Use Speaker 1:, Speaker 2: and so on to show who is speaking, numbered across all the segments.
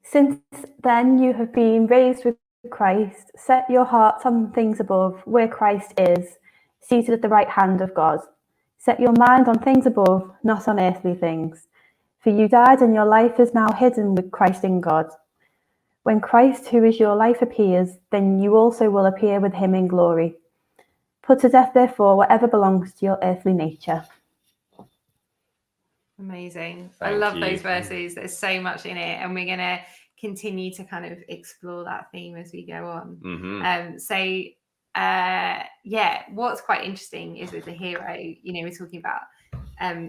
Speaker 1: Since then you have been raised with Christ. Set your hearts on things above, where Christ is, seated at the right hand of God. Set your mind on things above, not on earthly things. For you died, and your life is now hidden with Christ in God. When Christ, who is your life, appears, then you also will appear with him in glory. Put to death, therefore, whatever belongs to your earthly nature.
Speaker 2: Amazing.
Speaker 3: Thank
Speaker 2: I love
Speaker 3: you.
Speaker 2: those verses. There's so much in it, and we're going to continue to kind of explore that theme as we go on. What's quite interesting is with the hero, we're talking about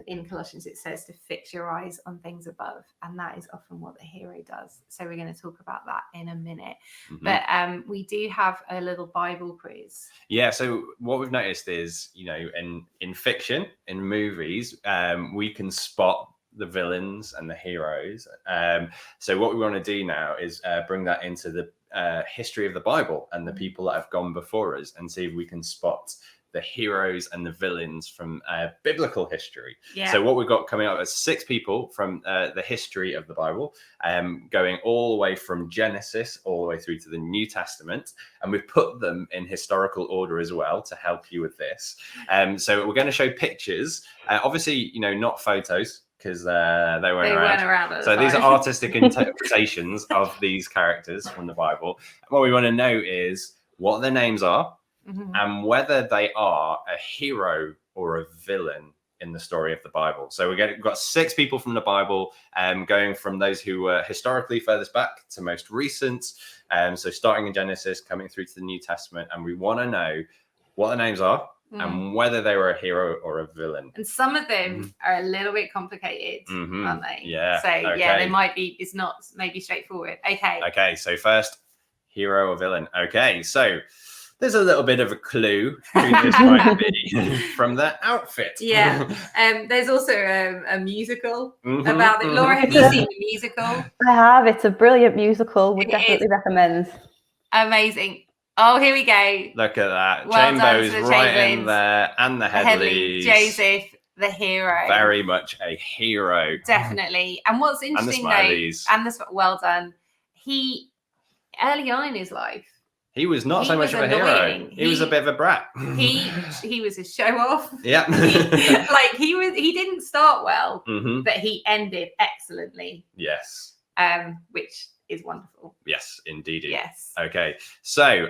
Speaker 2: in Colossians, it says to fix your eyes on things above, and that is often what the hero does. So we're going to talk about that in a minute. But we do have a little Bible quiz.
Speaker 3: Yeah, so what we've noticed is, in fiction, in movies, we can spot the villains and the heroes. So what we want to do now is bring that into the history of the Bible and the people that have gone before us, and see if we can spot the heroes and the villains from biblical history.
Speaker 2: Yeah.
Speaker 3: So what we've got coming up is 6 people from the history of the Bible, going all the way from Genesis all the way through to the New Testament, and we've put them in historical order as well to help you with this. So we're going to show pictures, obviously, not photos, because they weren't around. So these are artistic interpretations of these characters from the Bible. And what we want to know is what their names are, and whether they are a hero or a villain in the story of the Bible. So we've got 6 people from the Bible, going from those who were historically furthest back to most recent. So starting in Genesis, coming through to the New Testament, and we want to know what their names are and whether they were a hero or a villain.
Speaker 2: And some of them are a little bit complicated, aren't they?
Speaker 3: Yeah.
Speaker 2: So they might be. It's not maybe straightforward. Okay.
Speaker 3: So first, hero or villain. Okay. So there's a little bit of a clue who this might be from their outfit.
Speaker 2: Yeah. There's also a musical about it. Laura, have you seen the musical?
Speaker 1: I have. It's a brilliant musical. Would definitely recommend.
Speaker 2: Amazing. Oh, here we go.
Speaker 3: Look at that.
Speaker 2: Well
Speaker 3: Chainbow's
Speaker 2: done to the
Speaker 3: right
Speaker 2: Chamberlains.
Speaker 3: in there, and the Headleys.
Speaker 2: Joseph, the hero.
Speaker 3: Very much a hero.
Speaker 2: Definitely. And what's interesting well done. He early on in his life,
Speaker 3: he was not so much of a hero. He was a bit of a brat.
Speaker 2: He was a show off.
Speaker 3: Yeah.
Speaker 2: he didn't start well, but he ended excellently.
Speaker 3: Yes.
Speaker 2: Which is wonderful.
Speaker 3: Yes, indeed.
Speaker 2: Yes.
Speaker 3: Okay. So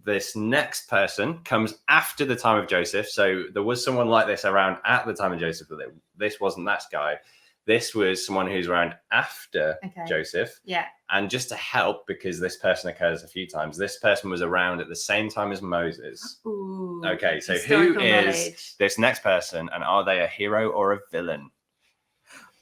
Speaker 3: this next person comes after the time of Joseph. So there was someone like this around at the time of Joseph, but this wasn't that guy. This was someone who's around after Joseph.
Speaker 2: Yeah.
Speaker 3: And just to help, because this person occurs a few times, this person was around at the same time as Moses.
Speaker 2: Ooh,
Speaker 3: okay, so who is this next person, and are they a hero or a villain?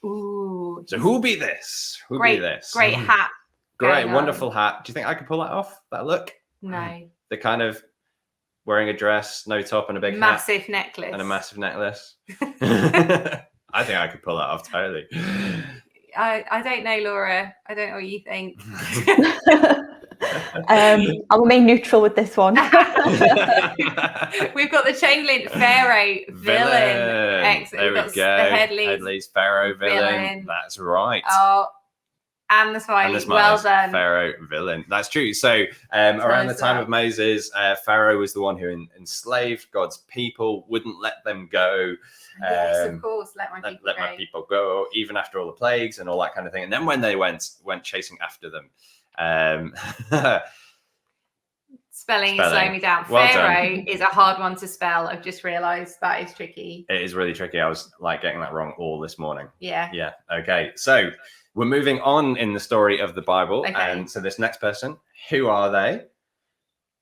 Speaker 2: Ooh.
Speaker 3: So who'll be this?
Speaker 2: Great hat.
Speaker 3: Great, wonderful hat. Do you think I could pull that off, that look?
Speaker 2: No.
Speaker 3: The kind of wearing a dress, no top, and a big
Speaker 2: massive
Speaker 3: hat.
Speaker 2: necklace.
Speaker 3: And a massive necklace. I think I could pull that off totally.
Speaker 2: I don't know, Laura. I don't know what you think.
Speaker 1: I'll remain neutral with this one.
Speaker 2: We've got the Chamberlain Pharaoh villain. Excellent.
Speaker 3: There we go.
Speaker 2: The
Speaker 3: Headley's Pharaoh villain. That's right.
Speaker 2: Oh, and the Smiley. Well done.
Speaker 3: Pharaoh villain. That's true. So around the time of Moses, Pharaoh was the one who enslaved God's people, wouldn't let them go.
Speaker 2: Yes, of course. Let
Speaker 3: my people go, even after all the plagues and all that kind of thing. And then when they went chasing after them.
Speaker 2: Spelling is slowing me down.
Speaker 3: Well
Speaker 2: Pharaoh
Speaker 3: done.
Speaker 2: is a hard one to spell. I've just realised that is tricky.
Speaker 3: It is really tricky. I was getting that wrong all this morning.
Speaker 2: Yeah.
Speaker 3: Yeah. Okay. So we're moving on in the story of the Bible.
Speaker 2: Okay.
Speaker 3: And so this next person, who are they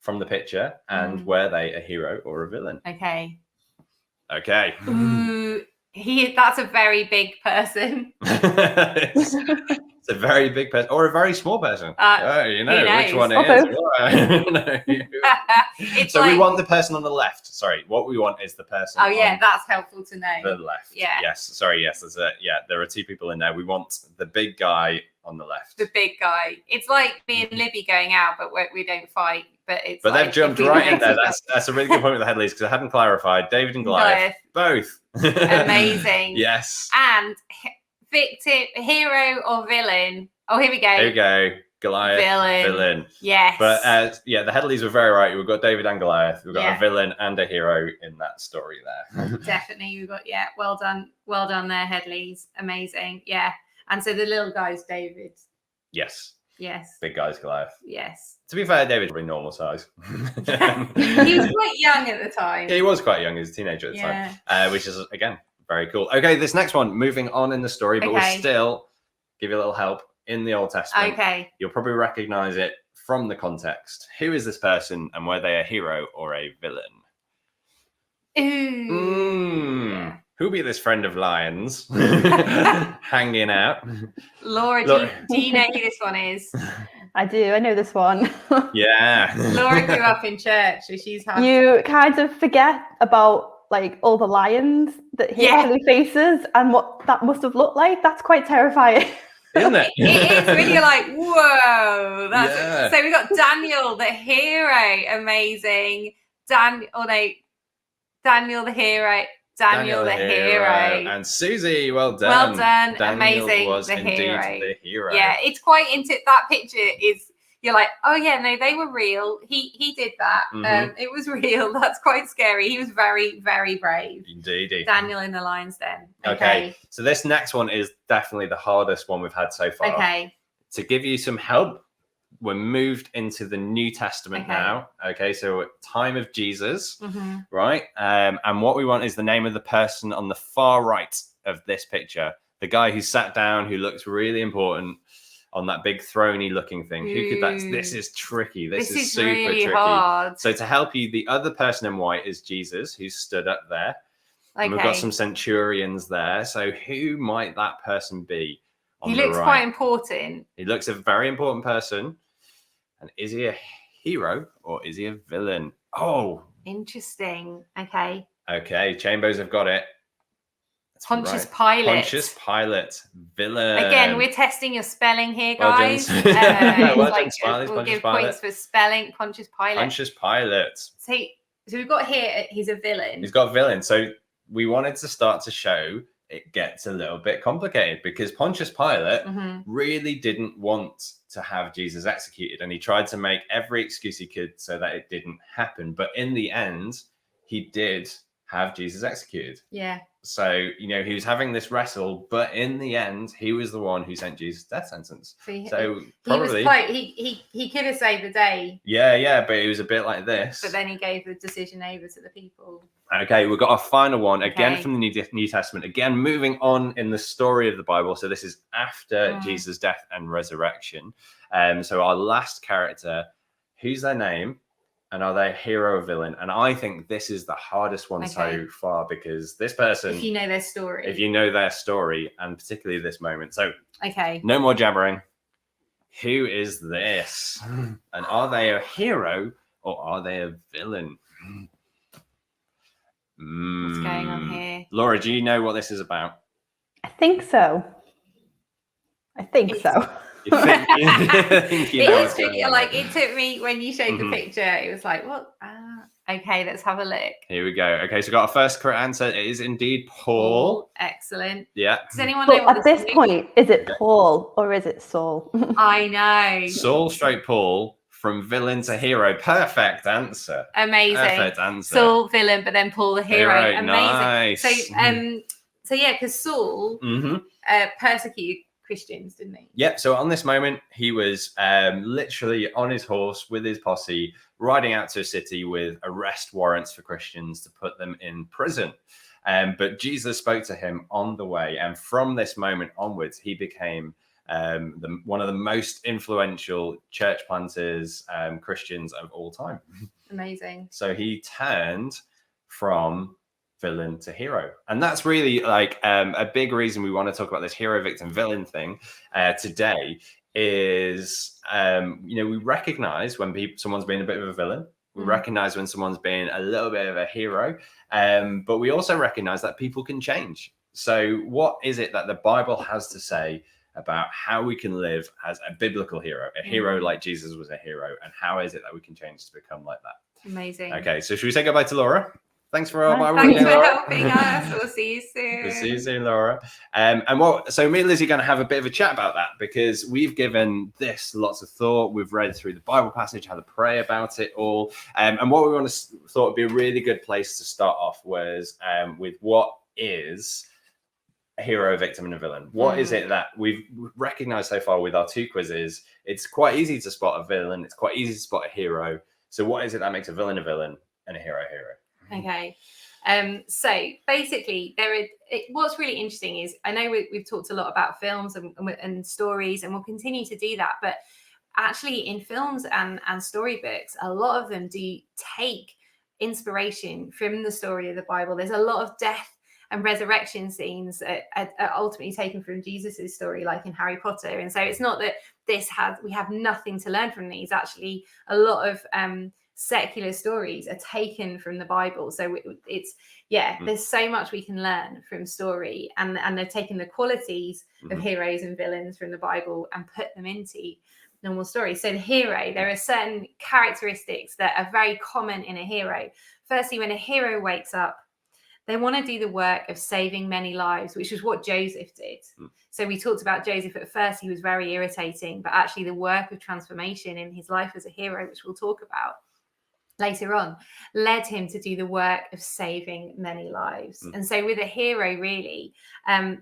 Speaker 3: from the picture, and were they a hero or a villain?
Speaker 2: Okay.
Speaker 3: Okay.
Speaker 2: Ooh, that's a very big person.
Speaker 3: It's a very big person or a very small person. Which one it is. So we want the person on the left. Sorry, what we want is the person.
Speaker 2: Oh yeah, that's helpful to know.
Speaker 3: The left.
Speaker 2: Yeah.
Speaker 3: Yes. Sorry. Yes. There are 2 people in there. We want the big guy on the left.
Speaker 2: The big guy. It's like me and Libby going out, but we don't fight. But
Speaker 3: they've jumped right in there. That's a really good point with the Headleys, because I hadn't clarified. David and Goliath. Both.
Speaker 2: Amazing.
Speaker 3: Yes.
Speaker 2: And victim, hero or villain Oh, here we go.
Speaker 3: Here we go. Goliath, villain.
Speaker 2: Yes.
Speaker 3: But the Headleys were very right. We've got David and Goliath. We've got a villain and a hero in that story there.
Speaker 2: Definitely. We've got, well done. Well done there, Headleys. Amazing. Yeah. And so the little guy's David.
Speaker 3: Yes.
Speaker 2: Yes.
Speaker 3: Big guy's Goliath.
Speaker 2: Yes.
Speaker 3: To be fair, David's probably normal size.
Speaker 2: He was quite young at the time.
Speaker 3: Yeah, he was quite young. He was a teenager at the time, which is, again, very cool. Okay, this next one, moving on in the story, but we'll still give you a little help in the Old Testament.
Speaker 2: Okay.
Speaker 3: You'll probably recognize it from the context. Who is this person and were they a hero or a villain?
Speaker 2: Ooh. Yeah.
Speaker 3: Who'll be this friend of lions hanging out?
Speaker 2: Laura, do you know who this one is?
Speaker 1: I do. I know this one.
Speaker 3: Yeah.
Speaker 2: Laura grew up in church, so she's had.
Speaker 1: You kind of forget about like all the lions that he actually faces and what that must have looked like. That's quite terrifying.
Speaker 3: Isn't it?
Speaker 2: It is really like, whoa. So we got Daniel the hero, amazing. Daniel the hero. Daniel the hero.
Speaker 3: And Susie, well done.
Speaker 2: Well done.
Speaker 3: Daniel
Speaker 2: Amazing.
Speaker 3: was
Speaker 2: the
Speaker 3: indeed
Speaker 2: hero.
Speaker 3: the hero.
Speaker 2: Yeah, it's quite into that picture is you're like, oh yeah, no, they were real. He did that. It was real. That's quite scary. He was very, very brave.
Speaker 3: Indeed.
Speaker 2: Daniel in the lion's den.
Speaker 3: Okay. So this next one is definitely the hardest one we've had so far.
Speaker 2: Okay.
Speaker 3: To give you some help, we're moved into the New Testament now. Okay, so time of Jesus, right? And what we want is the name of the person on the far right of this picture. The guy who sat down, who looks really important on that big throny looking thing. Who could that? This is tricky. This is super
Speaker 2: really
Speaker 3: tricky.
Speaker 2: Hard.
Speaker 3: So to help you, the other person in white is Jesus, who stood up there. Okay. And we've got some centurions there. So who might that person be?
Speaker 2: He looks quite important.
Speaker 3: He looks a very important person. And is he a hero or is he a villain? Oh,
Speaker 2: interesting. Okay.
Speaker 3: Okay, Chambers have got it.
Speaker 2: Pontius Pilate.
Speaker 3: Pontius Pilate, villain.
Speaker 2: Again, we're testing your spelling here, guys. We'll give points for spelling. Pontius Pilate.
Speaker 3: Pontius Pilate.
Speaker 2: So we've got here, he's a villain.
Speaker 3: He's got villain. So we wanted to start to show it gets a little bit complicated because Pontius Pilate really didn't want to have Jesus executed. And he tried to make every excuse he could so that it didn't happen. But in the end, he did have Jesus executed.
Speaker 2: Yeah.
Speaker 3: So, he was having this wrestle, but in the end, he was the one who sent Jesus' death sentence. So probably
Speaker 2: he could have saved the day.
Speaker 3: Yeah, but it was a bit like this.
Speaker 2: But then he gave the decision over to the people.
Speaker 3: Okay, we've got a final one again from the New Testament. Again, moving on in the story of the Bible. So this is after Jesus' death and resurrection. So our last character, who's their name? And are they a hero or villain? And I think this is the hardest one so far because this person...
Speaker 2: If you know their story.
Speaker 3: And particularly this moment. So,
Speaker 2: okay,
Speaker 3: no more jabbering. Who is this? And are they a hero or are they a villain?
Speaker 2: What's going on here?
Speaker 3: Laura, do you know what this is about?
Speaker 1: I think so.
Speaker 2: It is tricky. Like it took me when you showed the picture, it was like, what? Okay, let's have a look.
Speaker 3: Here we go. Okay, so got our first correct answer. It is indeed Paul.
Speaker 2: Excellent.
Speaker 3: Yeah.
Speaker 2: Does anyone know what
Speaker 1: at this point, is it Paul or is it Saul?
Speaker 2: I know.
Speaker 3: Saul straight Paul from villain to hero. Perfect answer.
Speaker 2: Amazing.
Speaker 3: Perfect answer.
Speaker 2: Saul villain, but then Paul the hero. Amazing.
Speaker 3: Nice.
Speaker 2: So yeah, because Saul persecuted Christians, didn't he?
Speaker 3: Yep. So on this moment, he was literally on his horse with his posse, riding out to a city with arrest warrants for Christians to put them in prison. But Jesus spoke to him on the way, and from this moment onwards, he became one of the most influential church planters, Christians of all time.
Speaker 2: Amazing.
Speaker 3: So he turned from villain to hero, and that's really like a big reason we want to talk about this hero victim villain thing today is we recognize when someone's being a bit of a villain, we recognize when someone's being a little bit of a hero, but we also recognize that people can change. So what is it that the Bible has to say about how we can live as a biblical hero, a hero like Jesus was a hero, and how is it that we can change to become like that?
Speaker 2: Amazing.
Speaker 3: Okay, so should we say goodbye to Laura? Thanks for our Bible
Speaker 2: Thanks
Speaker 3: reading,
Speaker 2: for
Speaker 3: Laura.
Speaker 2: helping us. We'll see you soon.
Speaker 3: We'll see you soon, Laura. So me and Lizzie are going to have a bit of a chat about that, because we've given this lots of thought. We've read through the Bible passage, had to pray about it all. And what we thought would be a really good place to start off was with what is a hero, a victim, and a villain. What is it that we've recognized so far with our 2 quizzes? It's quite easy to spot a villain. It's quite easy to spot a hero. So what is it that makes a villain and a hero a hero?
Speaker 2: Okay. So basically, what's really interesting is, I know we've talked a lot about films and stories, and we'll continue to do that. But actually, in films and storybooks, a lot of them do take inspiration from the story of the Bible. There's a lot of death and resurrection scenes are ultimately taken from Jesus's story, like in Harry Potter. And so it's not that we have nothing to learn from these. Actually, a lot of secular stories are taken from the Bible. So there's so much we can learn from story, and they've taken the qualities of heroes and villains from the Bible and put them into normal stories. So the hero, there are certain characteristics that are very common in a hero. Firstly, when a hero wakes up, they want to do the work of saving many lives, which is what Joseph did. So we talked about Joseph. At first, he was very irritating, but actually the work of transformation in his life as a hero, which we'll talk about later on, led him to do the work of saving many lives. And so with a hero, really,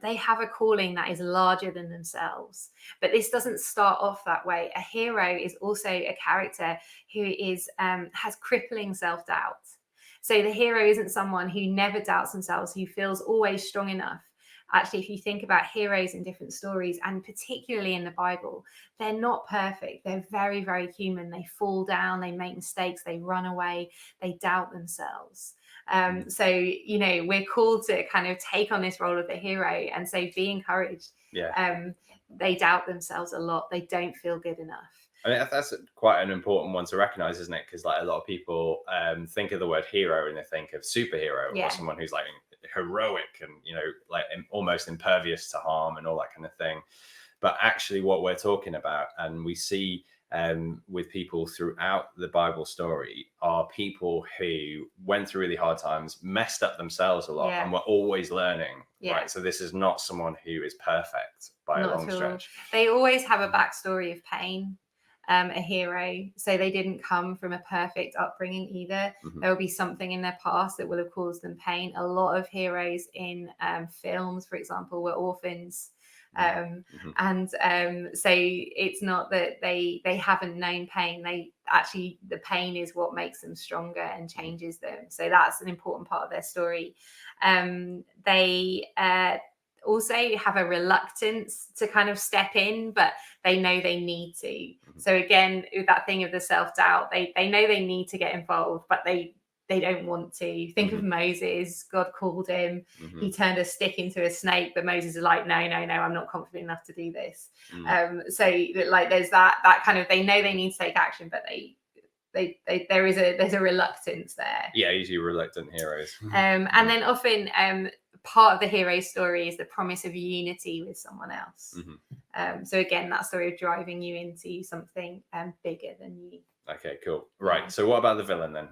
Speaker 2: they have a calling that is larger than themselves. But this doesn't start off that way. A hero is also a character who has crippling self-doubt. So the hero isn't someone who never doubts themselves, who feels always strong enough. Actually, if you think about heroes in different stories, and particularly in the Bible, they're not perfect. They're very, very human. They fall down, they make mistakes, they run away, they doubt themselves. So, we're called to kind of take on this role of the hero and say, be encouraged. They doubt themselves a lot. They don't feel good enough.
Speaker 3: I mean, that's quite an important one to recognize, isn't it? Because like a lot of people think of the word hero and they think of superhero, or someone who's like heroic and like almost impervious to harm and all that kind of thing. But actually, what we're talking about, and we see with people throughout the Bible story, are people who went through really hard times, messed up themselves a lot, and were always learning. Right. So this is not someone who is perfect by a long stretch.
Speaker 2: They always have a backstory of pain. A hero, so they didn't come from a perfect upbringing either. There will be something in their past that will have caused them pain. A lot of heroes in films, for example, were orphans, and so it's not that they haven't known pain. The pain is what makes them stronger and changes them. So that's an important part of their story. They also have a reluctance to kind of step in, but they know they need to. So again, that thing of the self-doubt, they know they need to get involved, but they don't want to. Think of Moses. God called him. He turned a stick into a snake, but Moses is like, no, I'm not confident enough to do this. So like there's that kind of, they know they need to take action, but there's a reluctance there.
Speaker 3: Usually reluctant heroes.
Speaker 2: And then often part of the hero's story is the promise of unity with someone else. So again, that story of driving you into something bigger than you.
Speaker 3: Okay, cool. Right. So what about the villain then?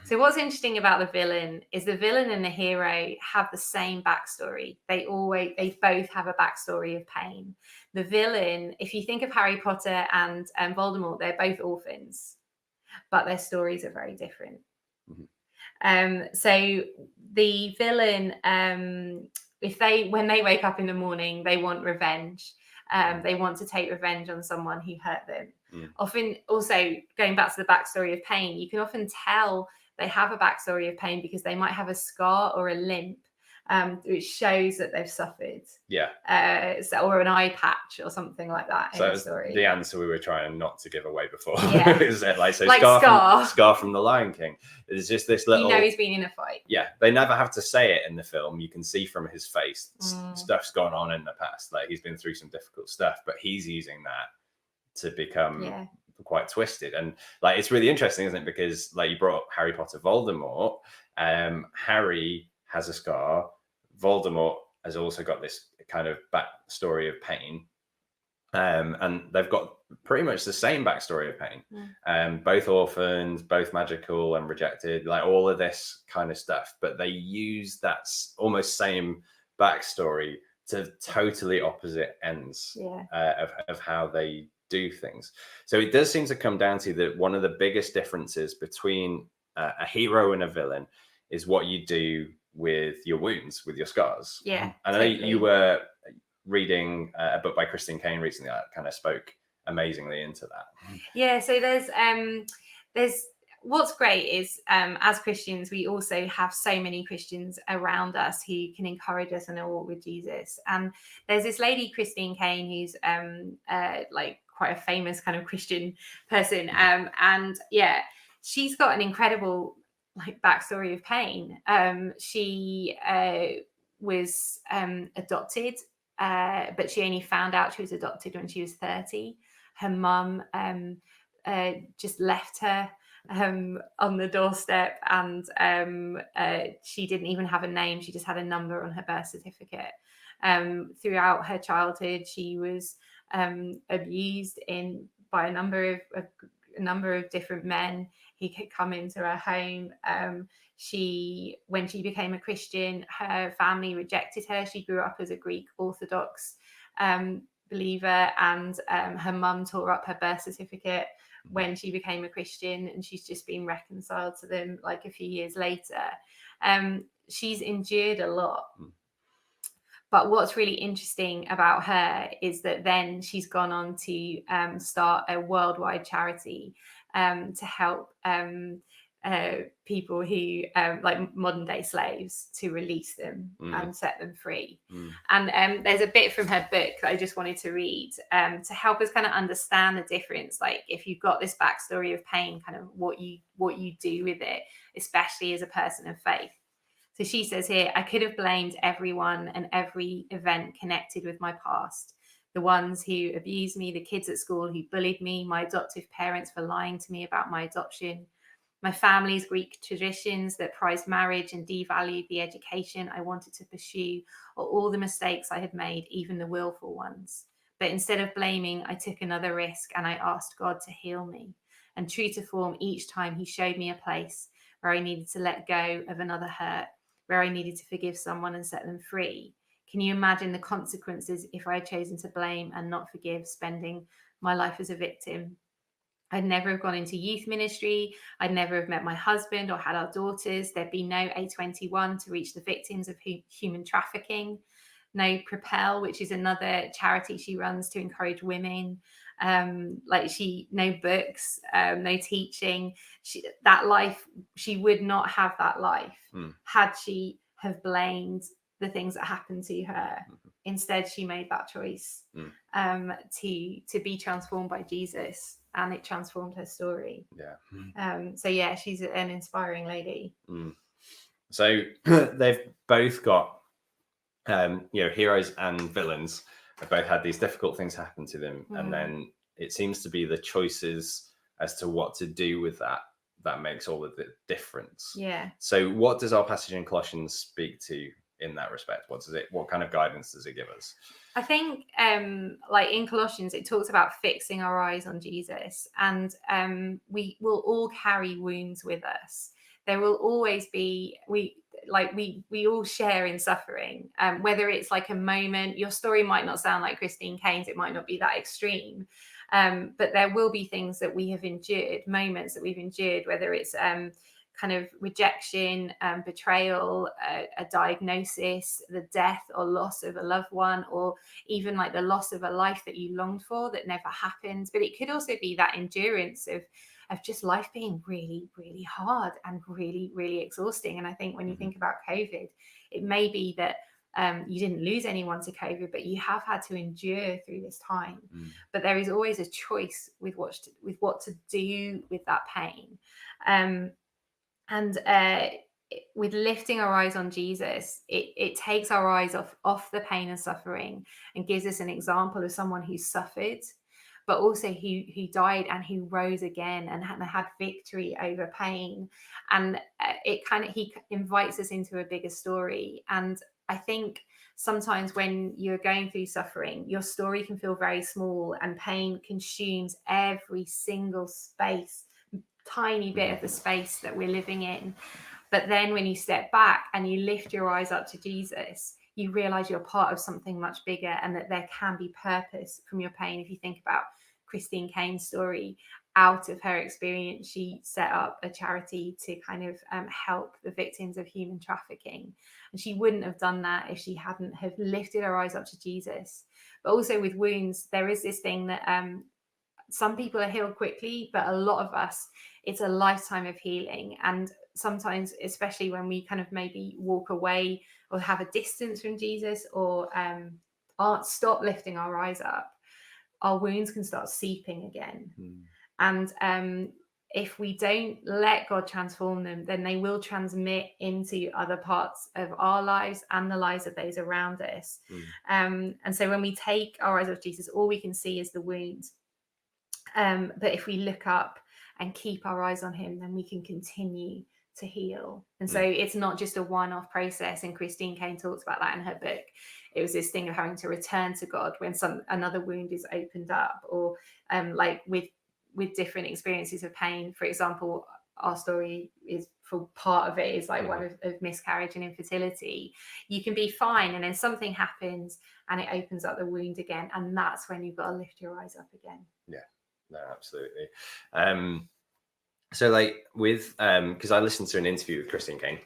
Speaker 2: So what's interesting about the villain is the villain and the hero have the same backstory. They both have a backstory of pain. The villain, if you think of Harry Potter and Voldemort, they're both orphans, but their stories are very different. So the villain, when they wake up in the morning, they want revenge. They want to take revenge on someone who hurt them. Often, also going back to the backstory of pain, you can often tell they have a backstory of pain because they might have a scar or a limp, which shows that they've suffered. Or an eye patch or something like that.
Speaker 3: So
Speaker 2: in the story.
Speaker 3: The answer we were trying not to give away before.
Speaker 2: Is
Speaker 3: it like
Speaker 2: Scar.
Speaker 3: Scar from the Lion King? It's just this little.
Speaker 2: He's been in a fight.
Speaker 3: They never have to say it in the film. You can see from his face stuff's gone on in the past. Like he's been through some difficult stuff, but he's using that to become quite twisted. And like it's really interesting, isn't it? Because like you brought up Harry Potter, Voldemort. Harry has a scar. Voldemort has also got this kind of backstory of pain. And they've got pretty much the same backstory of pain. Both orphans, both magical and rejected, like all of this kind of stuff. But they use that almost same backstory to totally opposite ends of how they do things. So it does seem to come down to that one of the biggest differences between a hero and a villain is what you do with your wounds, with your scars.
Speaker 2: Yeah,
Speaker 3: and
Speaker 2: totally.
Speaker 3: I know you were reading a book by Christine Kane recently that kind of spoke amazingly into that.
Speaker 2: Yeah, so there's what's great is as Christians, we also have so many Christians around us who can encourage us in our walk with Jesus. And there's this lady, Christine Kane, who's like quite a famous kind of Christian person. And yeah, she's got an incredible like backstory of pain. She was adopted, but she only found out she was adopted when she was 30. Her mum just left her on the doorstep, and she didn't even have a name. She just had a number on her birth certificate. Throughout her childhood, she was abused by a number of different men who could come into her home. When she became a Christian, her family rejected her. She grew up as a Greek Orthodox believer, and her mum tore up her birth certificate when she became a Christian, and she's just been reconciled to them like a few years later. She's endured a lot. But what's really interesting about her is that then she's gone on to start a worldwide charity to help people who like modern day slaves, to release them and set them free. And there's a bit from her book that I just wanted to read to help us kind of understand the difference. Like if you've got this backstory of pain, kind of what you do with it, especially as a person of faith. So she says here, I could have blamed everyone and every event connected with my past. The ones who abused me, the kids at school who bullied me, my adoptive parents for lying to me about my adoption, my family's Greek traditions that prized marriage and devalued the education I wanted to pursue, or all the mistakes I had made, even the willful ones. But instead of blaming, I took another risk and I asked God to heal me. And true to form, each time he showed me a place where I needed to let go of another hurt, where I needed to forgive someone and set them free. Can you imagine the consequences if I had chosen to blame and not forgive, spending my life as a victim? I'd never have gone into youth ministry. I'd never have met my husband or had our daughters. There'd be no A21 to reach the victims of human trafficking. No Propel, which is another charity she runs to encourage women. No books, no teaching. She would not have that life had she have blamed the things that happened to her. Instead, she made that choice to be transformed by Jesus, and it transformed her story. So yeah, she's an inspiring lady.
Speaker 3: So they've both got heroes and villains have both had these difficult things happen to them, and then it seems to be the choices as to what to do with that makes all of the difference.
Speaker 2: Yeah.
Speaker 3: So what does our passage in Colossians speak to in that respect? What kind of guidance does it give us?
Speaker 2: I think like in Colossians, it talks about fixing our eyes on Jesus, and we will all carry wounds with us. There will always be, we all share in suffering, whether it's like a moment. Your story might not sound like Christine Kane's, it might not be that extreme, but there will be things that we have endured, moments that we've endured, whether it's kind of rejection, betrayal, a diagnosis, the death or loss of a loved one, or even like the loss of a life that you longed for that never happened. But it could also be that endurance of just life being really, really hard and really, really exhausting. And I think when you think about COVID, it may be that you didn't lose anyone to COVID, but you have had to endure through this time. But there is always a choice with what to do with that pain. With lifting our eyes on Jesus, it takes our eyes off the pain and suffering and gives us an example of someone who suffered, but also who died and who rose again and had victory over pain. And he invites us into a bigger story. And I think sometimes when you're going through suffering, your story can feel very small, and pain consumes every single space, tiny bit of the space that we're living in. But then when you step back and you lift your eyes up to Jesus, you realize you're part of something much bigger, and that there can be purpose from your pain. If you think about Christine Cane's story, out of her experience, she set up a charity to kind of help the victims of human trafficking. And she wouldn't have done that if she hadn't have lifted her eyes up to Jesus. But also with wounds, there is this thing that some people are healed quickly, but a lot of us, it's a lifetime of healing. And sometimes, especially when we kind of maybe walk away or have a distance from Jesus, or aren't stop lifting our eyes up, our wounds can start seeping again. And if we don't let God transform them, then they will transmit into other parts of our lives and the lives of those around us. And so when we take our eyes off Jesus, all we can see is the wounds. But if we look up and keep our eyes on him, then we can continue to heal. And so it's not just a one-off process. And Christine Cane talks about that in her book. It was this thing of having to return to God when another wound is opened up, or like with different experiences of pain. For example, our story is, for part of it, is like one of miscarriage and infertility. You can be fine, and then something happens and it opens up the wound again, and that's when you've got to lift your eyes up again.
Speaker 3: No, absolutely. So like with because I listened to an interview with Christine Cane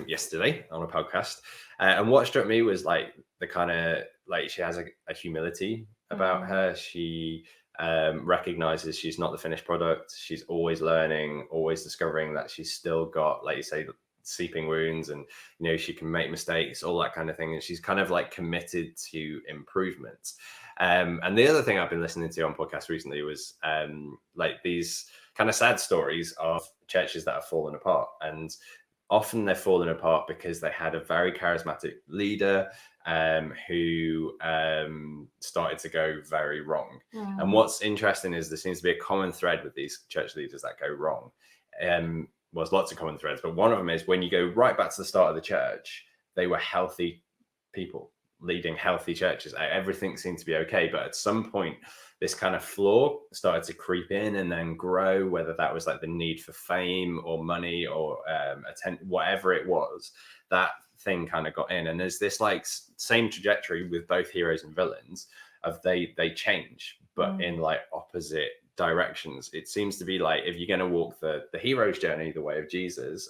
Speaker 3: yesterday on a podcast, and what struck me was like the kind of like, she has a humility about her. She recognizes she's not the finished product. She's always learning, always discovering that she's still got, like you say, seeping wounds, and she can make mistakes, all that kind of thing, and she's kind of like committed to improvement. And the other thing I've been listening to on podcasts recently was like these kind of sad stories of churches that have fallen apart, and often they're fallen apart because they had a very charismatic leader who started to go very wrong. And what's interesting is there seems to be a common thread with these church leaders that go wrong. Well, there's lots of common threads, but one of them is when you go right back to the start of the church, they were healthy people leading healthy churches. Everything seemed to be okay, but at some point this kind of flaw started to creep in and then grow, whether that was like the need for fame or money or whatever it was, that thing kind of got in. And there's this like same trajectory with both heroes and villains of they change, but in like opposite directions. It seems to be like, if you're going to walk the hero's journey the way of Jesus,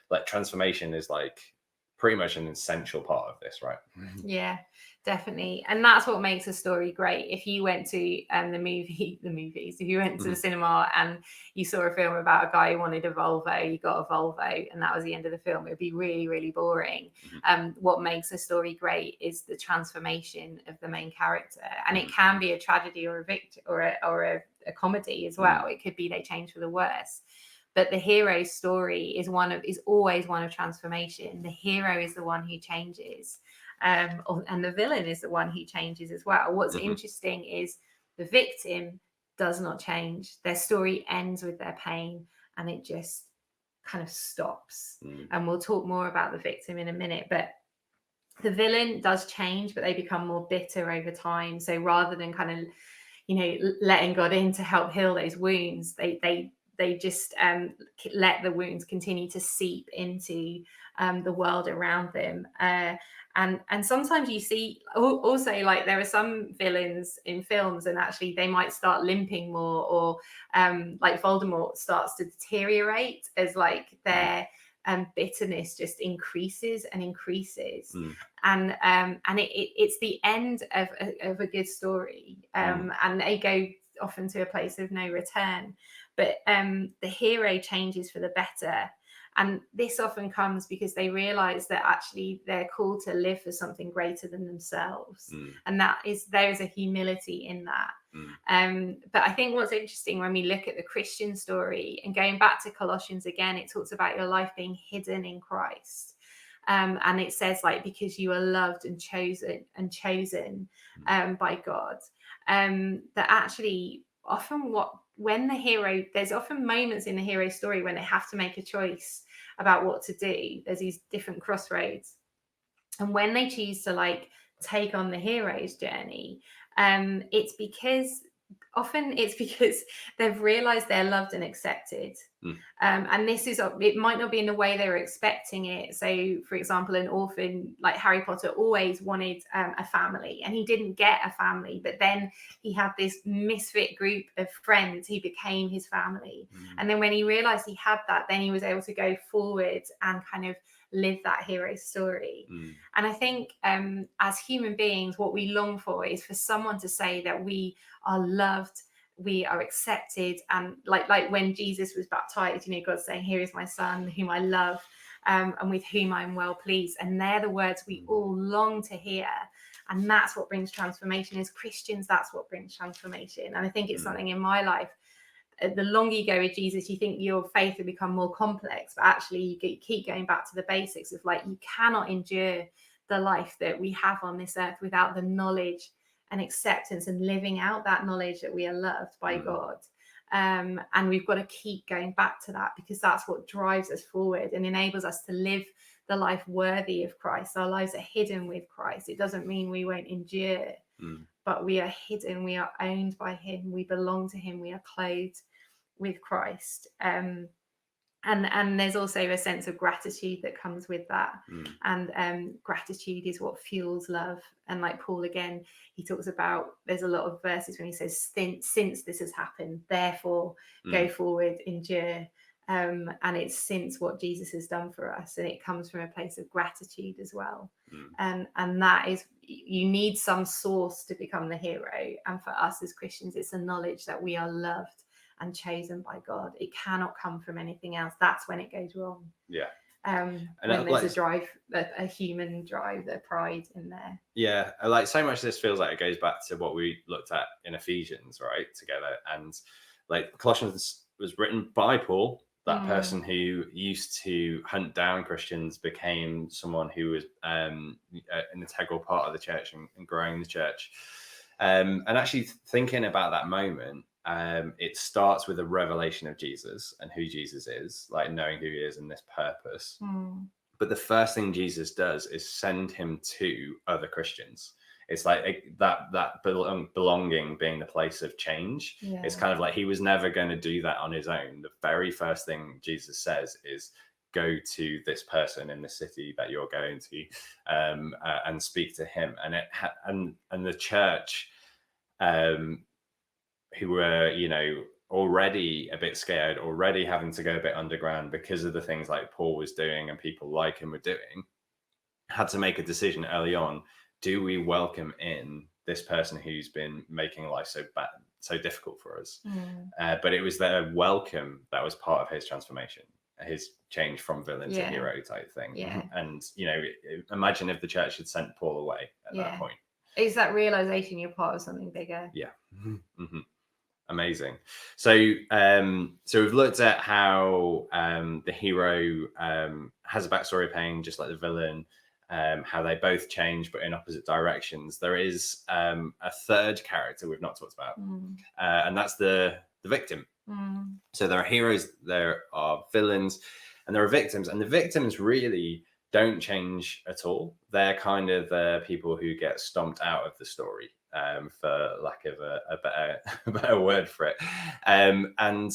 Speaker 3: like transformation is like pretty much an essential part of this, right?
Speaker 2: Yeah, definitely. And that's what makes a story great. If you went to the movies, if you went to the cinema and you saw a film about a guy who wanted a Volvo, you got a Volvo, and that was the end of the film, it would be really, really boring. What makes a story great is the transformation of the main character. And it can be a tragedy or a comedy as well. It could be they change for the worse. But the hero's story is always one of transformation. The hero is the one who changes, and the villain is the one who changes as well. What's interesting is the victim does not change. Their story ends with their pain, and it just kind of stops. And we'll talk more about the victim in a minute. But the villain does change, but they become more bitter over time. So rather than kind of, letting God in to help heal those wounds, they just let the wounds continue to seep into the world around them. And sometimes you see also, like, there are some villains in films and actually they might start limping more, or like Voldemort starts to deteriorate as like their bitterness just increases and increases. And it's the end of a good story, and they go often to a place of no return. But the hero changes for the better. And this often comes because they realize that actually they're called to live for something greater than themselves. And there is a humility in that. But I think what's interesting when we look at the Christian story, and going back to Colossians again, it talks about your life being hidden in Christ. And it says, like, because you are loved and chosen by God, that actually often there's often moments in the hero story when they have to make a choice about what to do. There's these different crossroads. And when they choose to like take on the hero's journey, it's because they've realized they're loved and accepted. And this is, it might not be in the way they were expecting it. So for example, an orphan like Harry Potter always wanted a family, and he didn't get a family, but then he had this misfit group of friends who became his family. And then when he realized he had that, then he was able to go forward and kind of live that hero story. And I think as human beings, what we long for is for someone to say that we are loved, we are accepted. And like when Jesus was baptized, you know, God's saying, here is my son whom I love, and with whom I'm well pleased. And they're the words we all long to hear. And that's what brings transformation. As Christians, that's what brings transformation. And I think it's something in my life, the longer you go with Jesus, you think your faith will become more complex, but actually you keep going back to the basics of like, you cannot endure the life that we have on this earth without the knowledge and acceptance and living out that knowledge that we are loved by God. And we've got to keep going back to that, because that's what drives us forward and enables us to live the life worthy of Christ. Our lives are hidden with Christ. It doesn't mean we won't endure, but we are hidden, we are owned by him, we belong to him, we are clothed with Christ. And there's also a sense of gratitude that comes with that. And gratitude is what fuels love. And like Paul, again, he talks about, there's a lot of verses when he says, since this has happened, therefore go forward, endure. And it's since what Jesus has done for us, and it comes from a place of gratitude as well. And that is, you need some source to become the hero. And for us as Christians, it's a knowledge that we are loved and chosen by God. It cannot come from anything else. That's when it goes wrong. And when there's a drive, a human drive, a pride in there.
Speaker 3: Like so much of this feels like it goes back to what we looked at in Ephesians, right, together. And like Colossians was written by Paul, that person who used to hunt down Christians became someone who was an integral part of the church and growing the church. And actually thinking about that moment, it starts with a revelation of Jesus and who Jesus is, like knowing who he is and this purpose. But the first thing Jesus does is send him to other Christians. It's like that belonging being the place of change. It's kind of like he was never going to do that on his own. The very first thing Jesus says is, go to this person in the city that you're going to, and speak to him. And the church, who were, you know, already a bit scared, already having to go a bit underground because of the things like Paul was doing and people like him were doing, had to make a decision early on. Do we welcome in this person who's been making life so bad, so difficult for us? But it was their welcome that was part of his transformation, his change from villain to hero type thing. And, you know, imagine if the church had sent Paul away at that point.
Speaker 2: It's that realization you're part of something bigger.
Speaker 3: Amazing. So we've looked at how the hero has a backstory pain, just like the villain, how they both change but in opposite directions. There is a third character we've not talked about, and that's the victim. So there are heroes, there are villains, and there are victims, and the victims really don't change at all. They're kind of the people who get stomped out of the story, for lack of a better word for it. And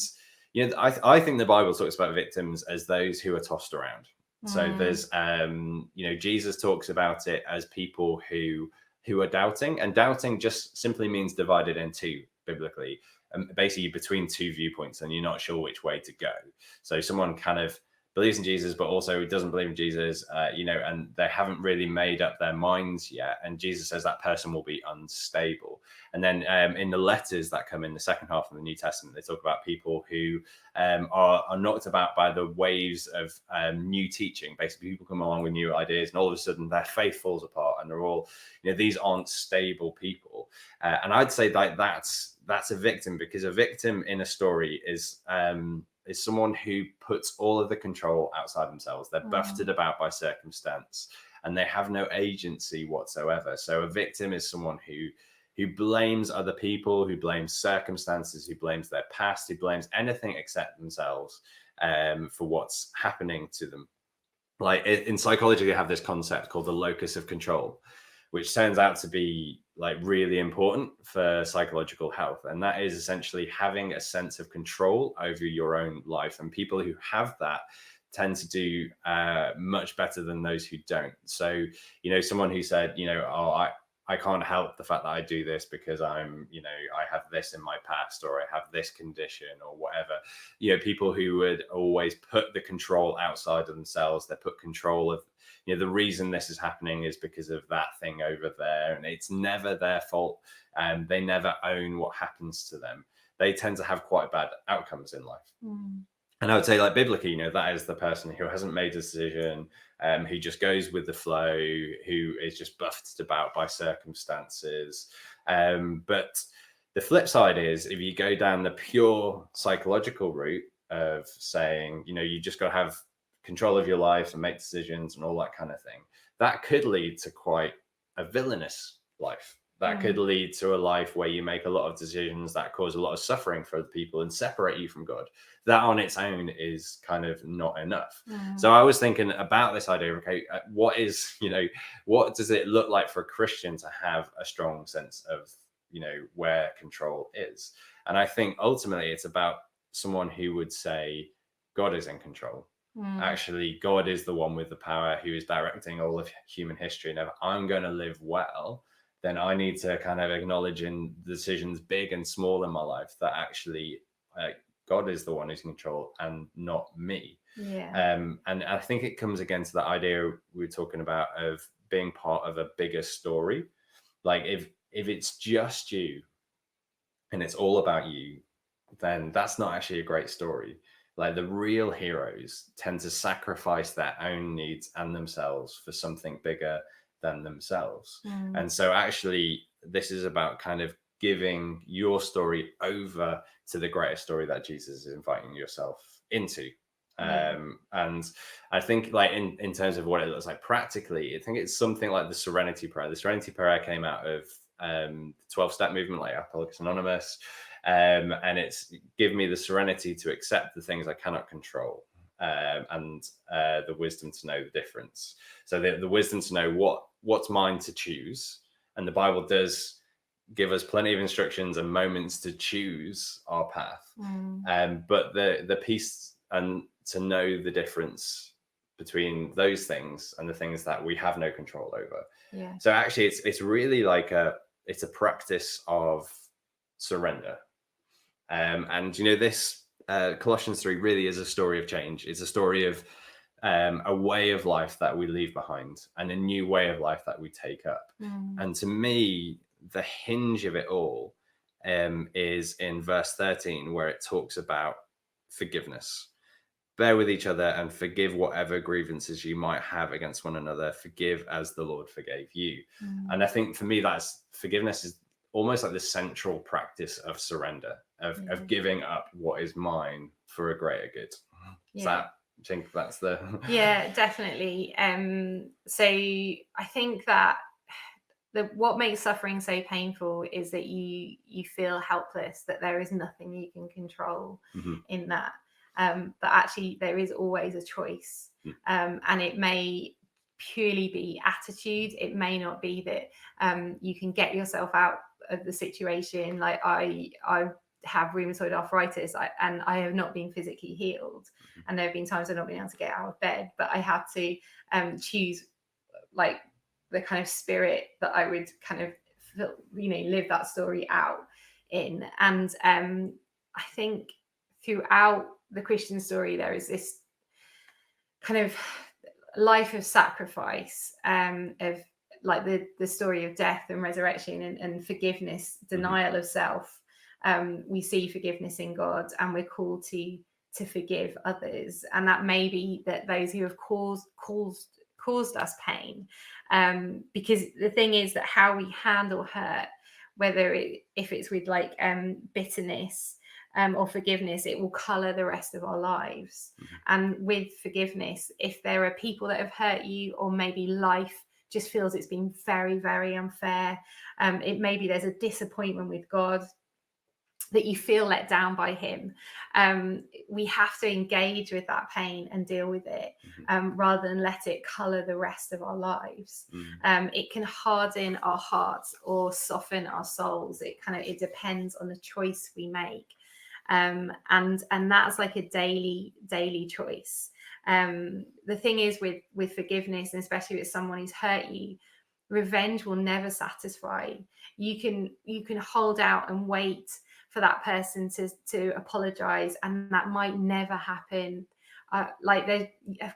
Speaker 3: you know, I think the Bible talks about victims as those who are tossed around. So there's you know, Jesus talks about it as people who are doubting, and doubting just simply means divided in two biblically, basically between two viewpoints, and you're not sure which way to go. So someone kind of believes in Jesus, but also doesn't believe in Jesus, you know, and they haven't really made up their minds yet. And Jesus says that person will be unstable. And then in the letters that come in the second half of the New Testament, they talk about people who are knocked about by the waves of new teaching. Basically, people come along with new ideas, and all of a sudden their faith falls apart, and they're all, you know, these aren't stable people. And I'd say like that's a victim, because a victim in a story is someone who puts all of the control outside themselves. They're buffeted about by circumstance, and they have no agency whatsoever. So a victim is someone who blames other people, who blames circumstances, who blames their past, who blames anything except themselves for what's happening to them. like in psychology, they have this concept called the locus of control, which turns out to be like really important for psychological health. And that is essentially having a sense of control over your own life. And people who have that tend to do much better than those who don't. So, someone who said, oh, I can't help the fact that I do this because I'm, I have this in my past, or I have this condition or whatever. People who would always put the control outside of themselves, they put control of, the reason this is happening is because of that thing over there. And it's never their fault. And they never own what happens to them. They tend to have quite bad outcomes in life.
Speaker 2: Mm.
Speaker 3: And I would say, like, biblically, that is the person who hasn't made a decision, who just goes with the flow, who is just buffeted about by circumstances. But the flip side is, if you go down the pure psychological route of saying, you just got to have control of your life and make decisions and all that kind of thing, that could lead to quite a villainous life. That could lead to a life where you make a lot of decisions that cause a lot of suffering for other people and separate you from God. That on its own is kind of not enough. So I was thinking about this idea of, okay, what does it look like for a Christian to have a strong sense of, where control is? And I think ultimately it's about someone who would say, God is in control. Actually, God is the one with the power who is directing all of human history. And if I'm going to live well, then I need to kind of acknowledge in decisions big and small in my life that actually God is the one who's in control and not me.
Speaker 2: Yeah.
Speaker 3: And I think it comes again to that idea we were talking about of being part of a bigger story. Like if it's just you and it's all about you, then that's not actually a great story. Like the real heroes tend to sacrifice their own needs and themselves for something bigger than themselves. And so actually this is about kind of giving your story over to the greater story that Jesus is inviting yourself into. And I think like in terms of what it looks like practically, I think it's something like the Serenity Prayer. The Serenity Prayer came out of the 12-step movement, like Alcoholics Anonymous. And it's give me the serenity to accept the things I cannot control. And the wisdom to know the difference. So the wisdom to know what's mine to choose. And the Bible does give us plenty of instructions and moments to choose our path. But the peace and to know the difference between those things and the things that we have no control over.
Speaker 2: Yeah.
Speaker 3: So actually it's really like it's a practice of surrender. And this Colossians 3 really is a story of change. It's a story of a way of life that we leave behind and a new way of life that we take up. And to me, the hinge of it all is in verse 13, where it talks about forgiveness. Bear with each other and forgive whatever grievances you might have against one another. Forgive as the Lord forgave you. And I think for me, forgiveness is almost like the central practice of surrender, of giving up what is mine for a greater good. I think that's the
Speaker 2: yeah, definitely. So I think that what makes suffering so painful is that you feel helpless, that there is nothing you can control in that. But actually there is always a choice. And it may purely be attitude. It may not be that you can get yourself out of the situation. Like I have rheumatoid arthritis and I have not been physically healed. And there have been times I've not been able to get out of bed, but I had to choose like the kind of spirit that I would kind of live that story out in. And I think throughout the Christian story there is this kind of life of sacrifice, of like the story of death and resurrection and forgiveness, denial of self. We see forgiveness in God, and we're called to forgive others, and that may be that those who have caused us pain, because the thing is that how we handle hurt, whether if it's with like bitterness or forgiveness, it will color the rest of our lives. And with forgiveness, if there are people that have hurt you, or maybe life just feels it's been very, very unfair, it maybe there's a disappointment with God, that you feel let down by him, we have to engage with that pain and deal with it, rather than let it color the rest of our lives. It can harden our hearts or soften our souls. It depends on the choice we make. And that's like a daily choice. The thing is with forgiveness, and especially with someone who's hurt you, revenge will never satisfy. You can hold out and wait for that person to apologize, and that might never happen. Like there's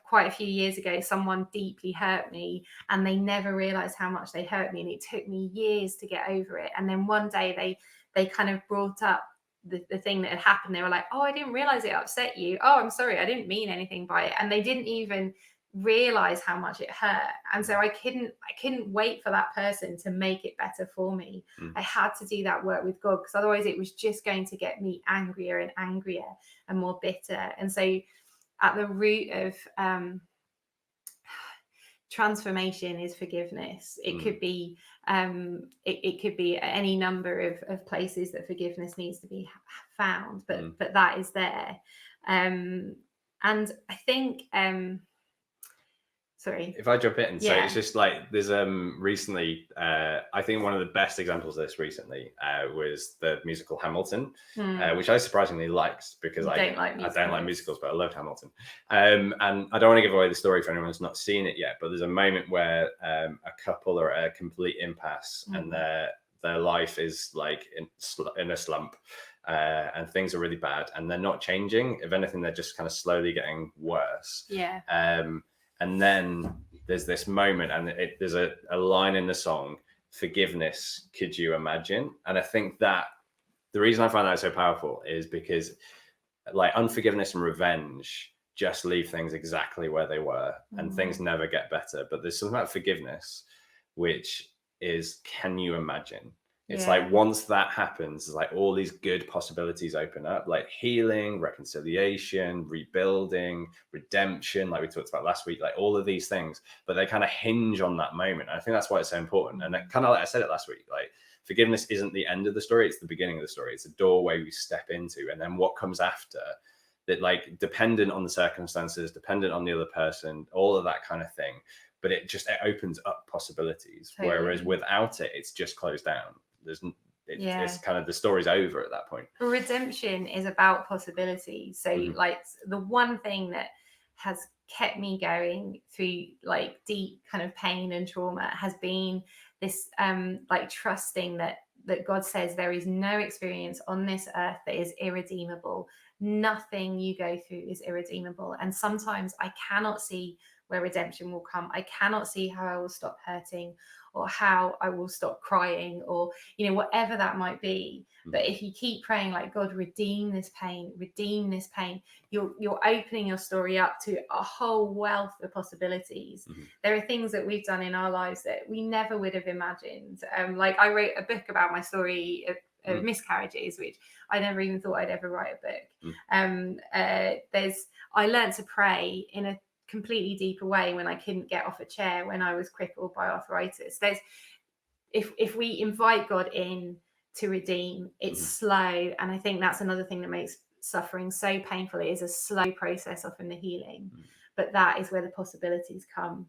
Speaker 2: quite a few years ago, someone deeply hurt me and they never realized how much they hurt me, and it took me years to get over it. And then one day they kind of brought up the thing that had happened. They were like, oh, I didn't realize it upset you. Oh, I'm sorry, I didn't mean anything by it. And they didn't even realize how much it hurt. And so I couldn't wait for that person to make it better for me. I had to do that work with God, because otherwise it was just going to get me angrier and angrier and more bitter. And so at the root of transformation is forgiveness. It could be it could be any number of places that forgiveness needs to be found, but that is there. And I think sorry,
Speaker 3: if I jump in, so
Speaker 2: Yeah.
Speaker 3: it's just like there's recently I think one of the best examples of this recently was the musical Hamilton, which I surprisingly liked, because I don't like musicals, but I loved Hamilton. And I don't want to give away the story for anyone who's not seen it yet, but there's a moment where a couple are at a complete impasse, and their life is like in a slump, and things are really bad, and they're not changing. If anything, they're just kind of slowly getting worse.
Speaker 2: Yeah.
Speaker 3: And then there's this moment, and there's a line in the song, "Forgiveness, could you imagine?" And I think that the reason I find that so powerful is because, like, unforgiveness and revenge just leave things exactly where they were, and things never get better. But there's something about forgiveness, which is, can you imagine? It's like once that happens, like all these good possibilities open up, like healing, reconciliation, rebuilding, redemption, like we talked about last week, like all of these things, but they kind of hinge on that moment. And I think that's why it's so important. And it kind of, like I said it last week, like forgiveness isn't the end of the story, it's the beginning of the story. It's a doorway we step into, and then what comes after that, like dependent on the circumstances, dependent on the other person, all of that kind of thing. But it opens up possibilities.
Speaker 2: Totally.
Speaker 3: Whereas without it, it's just closed down. It's kind of, the story's over at that point.
Speaker 2: Redemption is about possibility. So like the one thing that has kept me going through like deep kind of pain and trauma has been this like trusting that God says there is no experience on this earth that is irredeemable. Nothing you go through is irredeemable. And sometimes I cannot see where redemption will come. I cannot see how I will stop hurting, or how I will stop crying, or, you know, whatever that might be. But if you keep praying like, God, redeem this pain, you're opening your story up to a whole wealth of possibilities. There are things that we've done in our lives that we never would have imagined. Like I wrote a book about my story of miscarriages, which I never even thought I'd ever write a book. I learned to pray in a completely deeper way when I couldn't get off a chair, when I was crippled by arthritis. If we invite God in to redeem, it's slow. And I think that's another thing that makes suffering so painful. It is a slow process often, the healing, but that is where the possibilities come.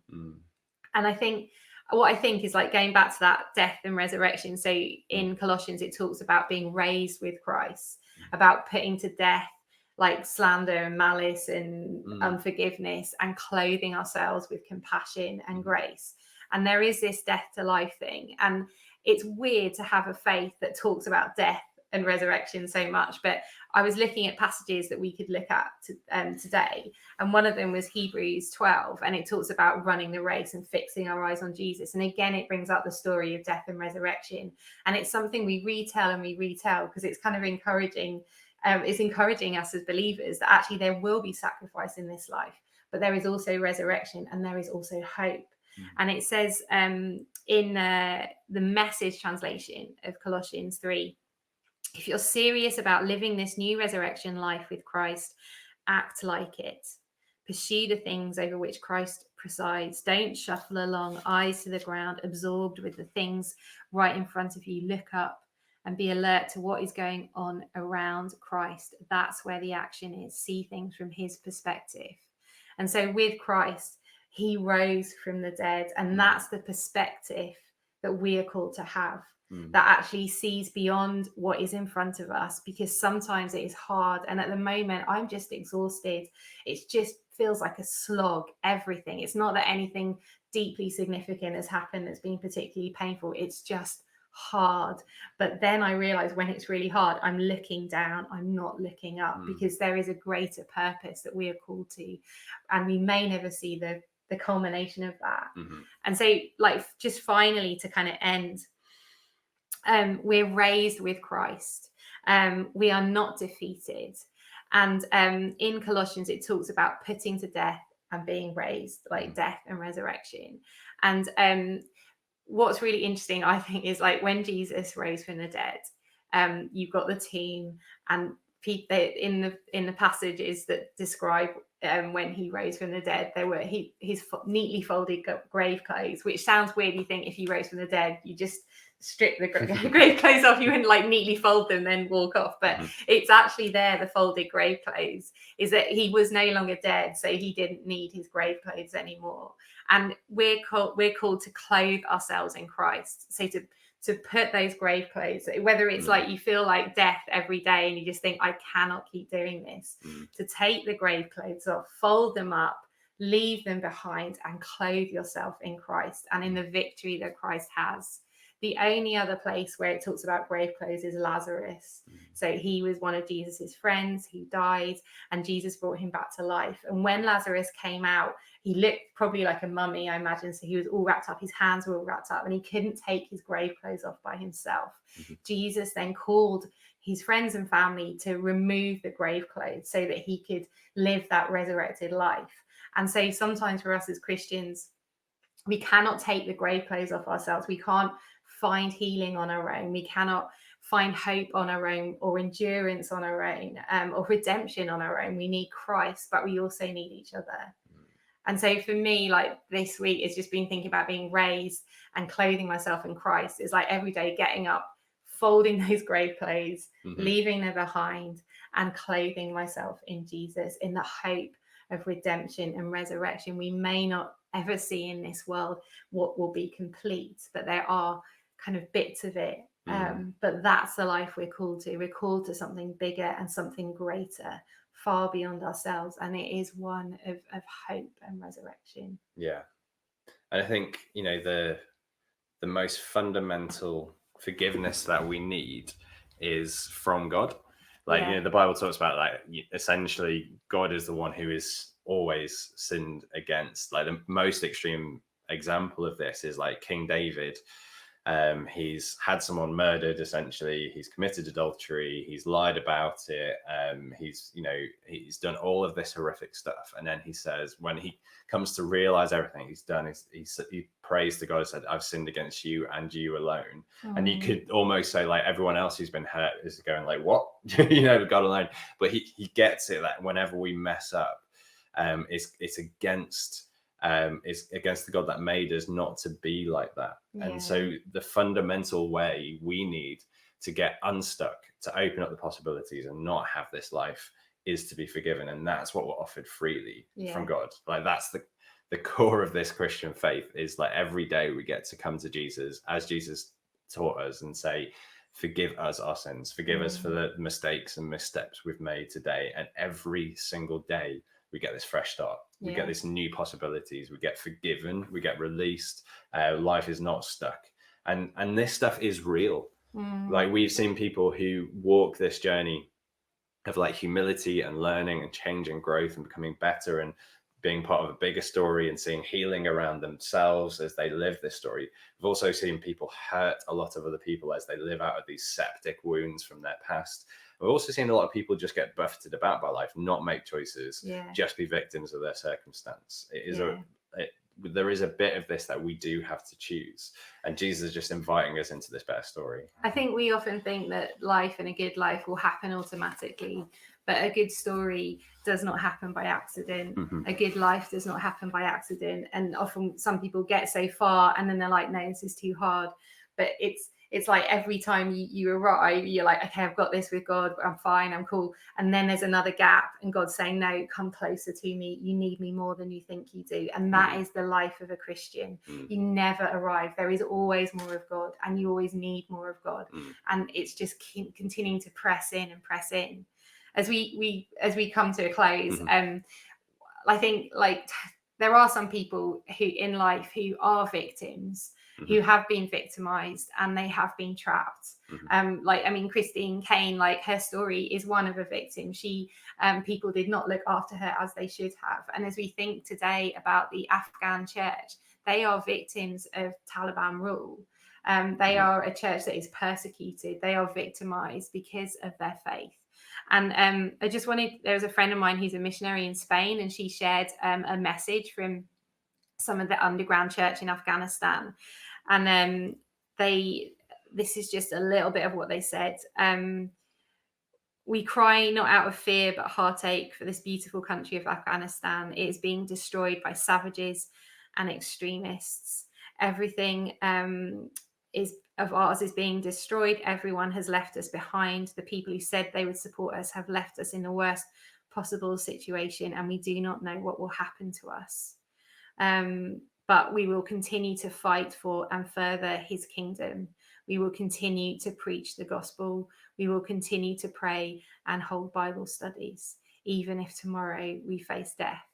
Speaker 2: And I think is like going back to that death and resurrection. So in Colossians, it talks about being raised with Christ, about putting to death like slander and malice and unforgiveness, and clothing ourselves with compassion and grace. And there is this death to life thing. And it's weird to have a faith that talks about death and resurrection so much. But I was looking at passages that we could look at today. And one of them was Hebrews 12. And it talks about running the race and fixing our eyes on Jesus. And again, it brings up the story of death and resurrection. And it's something we retell because it's kind of encouraging. It's encouraging us as believers that actually there will be sacrifice in this life, but there is also resurrection, and there is also hope. And it says in the Message translation of Colossians 3, if you're serious about living this new resurrection life with Christ, act like it. Pursue the things over which Christ presides. Don't shuffle along, eyes to the ground, absorbed with the things right in front of you. Look up and be alert to what is going on around Christ. That's where the action is. See things from his perspective. And so with Christ, he rose from the dead, and that's the perspective that we are called to have, that actually sees beyond what is in front of us, because sometimes it is hard. And at the moment, I'm just exhausted. It just feels like a slog, everything. It's not that anything deeply significant has happened that's been particularly painful. It's just hard. But then I realize when it's really hard, I'm looking down, I'm not looking up, because there is a greater purpose that we are called to, and we may never see the culmination of that. And so, like, just finally to kind of end, we're raised with Christ. We are not defeated. And in Colossians, it talks about putting to death and being raised, like death and resurrection. And what's really interesting, I think, is like when Jesus rose from the dead, you've got the team and people in the passages that describe when he rose from the dead, there were his neatly folded grave clothes, which sounds weird. You think if you rose from the dead, you just strip the grave clothes off, you wouldn't like neatly fold them then walk off, but it's actually there. The folded grave clothes is that he was no longer dead, so he didn't need his grave clothes anymore. And we're called to clothe ourselves in Christ, so to put those grave clothes, whether it's like you feel like death every day and you just think, I cannot keep doing this, to take the grave clothes off, fold them up, leave them behind, and clothe yourself in Christ and in the victory that Christ has. The only other place where it talks about grave clothes is Lazarus. So he was one of Jesus's friends who died, and Jesus brought him back to life. And when Lazarus came out, he looked probably like a mummy, I imagine. So he was all wrapped up, his hands were all wrapped up, and he couldn't take his grave clothes off by himself. Jesus then called his friends and family to remove the grave clothes so that he could live that resurrected life. And so sometimes for us as Christians, we cannot take the grave clothes off ourselves. We can't find healing on our own. We cannot find hope on our own, or endurance on our own, or redemption on our own. We need Christ, but we also need each other. And so for me, like this week, it's just been thinking about being raised and clothing myself in Christ. It's like every day getting up, folding those grave clothes, leaving them behind, and clothing myself in Jesus, in the hope of redemption and resurrection. We may not ever see in this world what will be complete, but there are kind of bits of it. But that's the life we're called to. We're called to something bigger and something greater, far beyond ourselves, and it is one of hope and resurrection.
Speaker 3: Yeah. And I think, you know, the most fundamental forgiveness that we need is from God. Like, you know, the Bible talks about, like, essentially God is the one who is always sinned against. Like, the most extreme example of this is like King David. He's had someone murdered, essentially. He's committed adultery. He's lied about it. He's done all of this horrific stuff. And then he says, when he comes to realize everything he's done, he prays to God and said, I've sinned against you and you alone. And you could almost say, like, everyone else who's been hurt is going like, what? God alone. But he gets it that whenever we mess up, it's against the God that made us not to be like that. And so the fundamental way we need to get unstuck, to open up the possibilities and not have this life, is to be forgiven. And that's what we're offered freely from God. Like, that's the core of this Christian faith, is like every day we get to come to Jesus as Jesus taught us and say, forgive us our sins, forgive us for the mistakes and missteps we've made today. And every single day we get this fresh start. We get this new possibilities. We get forgiven. We get released. Life is not stuck. And this stuff is real. Like, we've seen people who walk this journey of like humility and learning and change and growth and becoming better and being part of a bigger story and seeing healing around themselves as they live this story. We've also seen people hurt a lot of other people as they live out of these septic wounds from their past. We've also seen a lot of people just get buffeted about by life, not make choices, just be victims of their circumstance. There is a bit of this that we do have to choose. And Jesus is just inviting us into this better story.
Speaker 2: I think we often think that life and a good life will happen automatically, but a good story does not happen by accident. A good life does not happen by accident. And often some people get so far and then they're like, no, this is too hard. But it's it's like every time you arrive, you're like, okay, I've got this with God, I'm fine, I'm cool. And then there's another gap, and God's saying, no, come closer to me. You need me more than you think you do. And that is the life of a Christian. You never arrive. There is always more of God, and you always need more of God. And it's just continuing to press in and press in. As we come to a close, I think like there are some people who in life who are victims, who have been victimized, and they have been trapped. Christine Kane, like her story is one of a victim. She people did not look after her as they should have. And as we think today about the Afghan church, they are victims of Taliban rule. They are a church that is persecuted. They are victimized because of their faith. And there was a friend of mine who's a missionary in Spain, and she shared a message from some of the underground church in Afghanistan. And this is just a little bit of what they said. We cry not out of fear, but heartache for this beautiful country of Afghanistan. It is being destroyed by savages and extremists. Everything of ours is being destroyed. Everyone has left us behind. The people who said they would support us have left us in the worst possible situation, and we do not know what will happen to us. But we will continue to fight for and further his kingdom. We will continue to preach the gospel. We will continue to pray and hold Bible studies, even if tomorrow we face death.